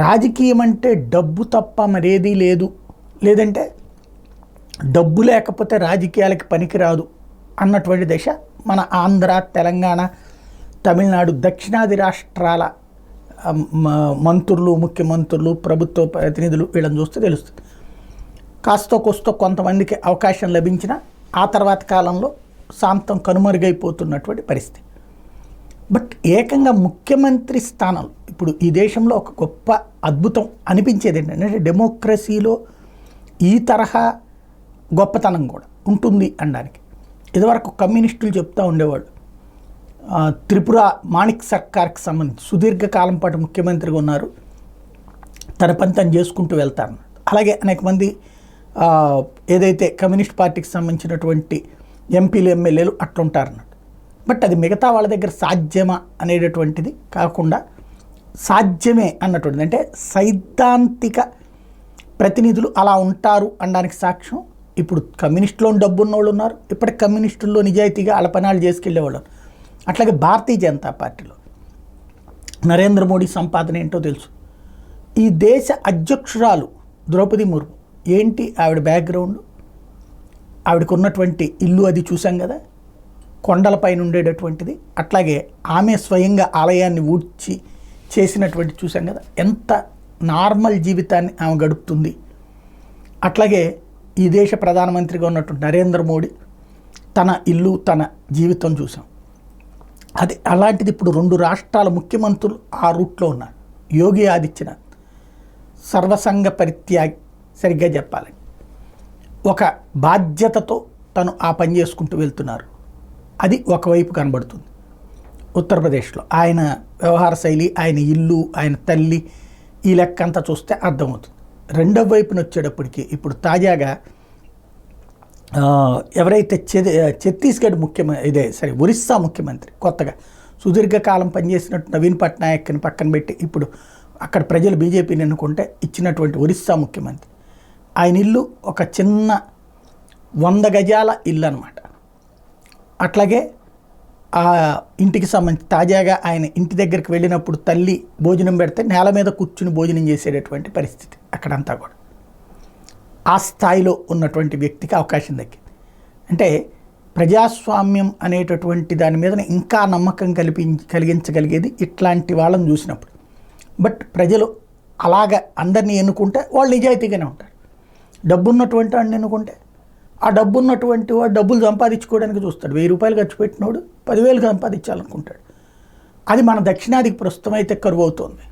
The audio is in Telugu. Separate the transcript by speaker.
Speaker 1: రాజకీయం అంటే డబ్బు తప్ప మరేదీ లేదు, లేదంటే డబ్బు లేకపోతే రాజకీయాలకి పనికిరాదు అన్నటువంటి దశ మన ఆంధ్ర, తెలంగాణ, తమిళనాడు, దక్షిణాది రాష్ట్రాల మంత్రులు, ముఖ్యమంత్రులు, ప్రభుత్వ ప్రతినిధులు వీళ్ళని చూస్తే తెలుస్తుంది. కాస్తో కోస్తో కొంతమందికి అవకాశం లభించిన ఆ తర్వాత కాలంలో శాంతం కనుమరుగైపోతున్నటువంటి పరిస్థితి. బట్ ఏకంగా ముఖ్యమంత్రి స్థానాలు ఇప్పుడు ఈ దేశంలో ఒక గొప్ప అద్భుతం అనిపించేది ఏంటంటే డెమోక్రసీలో ఈ తరహా గొప్పతనం కూడా ఉంటుంది అనడానికి. ఇదివరకు కమ్యూనిస్టులు చెప్తూ ఉండేవాళ్ళు, త్రిపుర మాణిక్ సర్కార్కి సంబంధించి సుదీర్ఘకాలం పాటు ముఖ్యమంత్రిగా ఉన్నారు, తన పని తను చేసుకుంటూ వెళ్తారు. అలాగే అనేక మంది ఏదైతే కమ్యూనిస్ట్ పార్టీకి సంబంధించినటువంటి ఎంపీలు, ఎమ్మెల్యేలు అట్లుంటారన్నట్టు. బట్ అది మిగతా వాళ్ళ దగ్గర సాధ్యమా అనేటటువంటిది కాకుండా సాధ్యమే అన్నటువంటిది, అంటే సైద్ధాంతిక ప్రతినిధులు అలా ఉంటారు అనడానికి సాక్ష్యం ఇప్పుడు కమ్యూనిస్టులో డబ్బున్న వాళ్ళు ఉన్నారు, ఇప్పటికి కమ్యూనిస్టుల్లో నిజాయితీగా అలపనాలు చేసుకెళ్లేవాళ్ళు. అట్లాగే భారతీయ జనతా పార్టీలో నరేంద్ర మోడీ సంపాదన ఏంటో తెలుసు. ఈ దేశ అధ్యక్షురాలు ద్రౌపది ముర్ము ఏంటి ఆవిడ బ్యాక్గ్రౌండ్, ఆవిడకు ఉన్నటువంటి ఇల్లు అది చూసాం కదా, కొండలపైన ఉండేటటువంటిది. అట్లాగే ఆమె స్వయంగా ఆలయాన్ని ఊడ్చి చేసినటువంటి చూసాం కదా, ఎంత నార్మల్ జీవితాన్ని ఆమె గడుపుతుంది. అట్లాగే ఈ దేశ ప్రధానమంత్రిగా ఉన్నటువంటి నరేంద్ర మోడీ తన ఇల్లు, తన జీవితం చూసాం. అది అలాంటిది ఇప్పుడు 2 రాష్ట్రాల ముఖ్యమంత్రులు ఆ రూట్లో ఉన్నారు. యోగి ఆదిత్యనాథ్ సర్వసంగ పరిత్యాగి, సరిగ్గా చెప్పాలి ఒక బాధ్యతతో తను ఆ పని చేసుకుంటూ వెళ్తున్నారు. అది ఒకవైపు కనబడుతుంది. ఉత్తరప్రదేశ్లో ఆయన వ్యవహార శైలి, ఆయన ఇల్లు, ఆయన తల్లి, ఈ లెక్క అంతా చూస్తే అర్థమవుతుంది. రెండవ వైపున వచ్చేటప్పటికి ఇప్పుడు తాజాగా ఎవరైతే ఛత్తీస్గఢ్ ఒరిస్సా ముఖ్యమంత్రి కొత్తగా సుదీర్ఘకాలం పనిచేసినట్టు నవీన్ పట్నాయక్ని పక్కన పెట్టి ఇప్పుడు అక్కడ ప్రజలు బీజేపీని ఎన్నుకుంటే ఇచ్చినటువంటి ఒరిస్సా ముఖ్యమంత్రి, ఆయన ఇల్లు ఒక చిన్న 100 గజాల ఇల్లు అనమాట. అట్లాగే ఆ ఇంటికి సంబంధించి తాజాగా ఆయన ఇంటి దగ్గరికి వెళ్ళినప్పుడు తల్లి భోజనం పెడితే నేల మీద కూర్చుని భోజనం చేసేటటువంటి పరిస్థితి అక్కడంతా కూడా. ఆ స్థాయిలో ఉన్నటువంటి వ్యక్తికి అవకాశం దక్కింది. అంటే ప్రజాస్వామ్యం అనేటటువంటి దాని మీద ఇంకా నమ్మకం కలిగించగలిగేది ఇట్లాంటి వాళ్ళని చూసినప్పుడు. బట్ ప్రజలు అలాగ అందరినీ ఎన్నుకుంటే వాళ్ళు నిజాయితీగానే ఉంటారు. డబ్బున్నటువంటి వాడిని ఎన్నుకుంటే ఆ డబ్బున్నటువంటి వాడు డబ్బులు సంపాదించుకోవడానికి చూస్తాడు. 1000 రూపాయలు ఖర్చు పెట్టినోడు 10,000 సంపాదించాలనుకుంటాడు. అది మన దక్షిణాదికి ప్రస్తుతం అయితే కరువు అవుతుంది.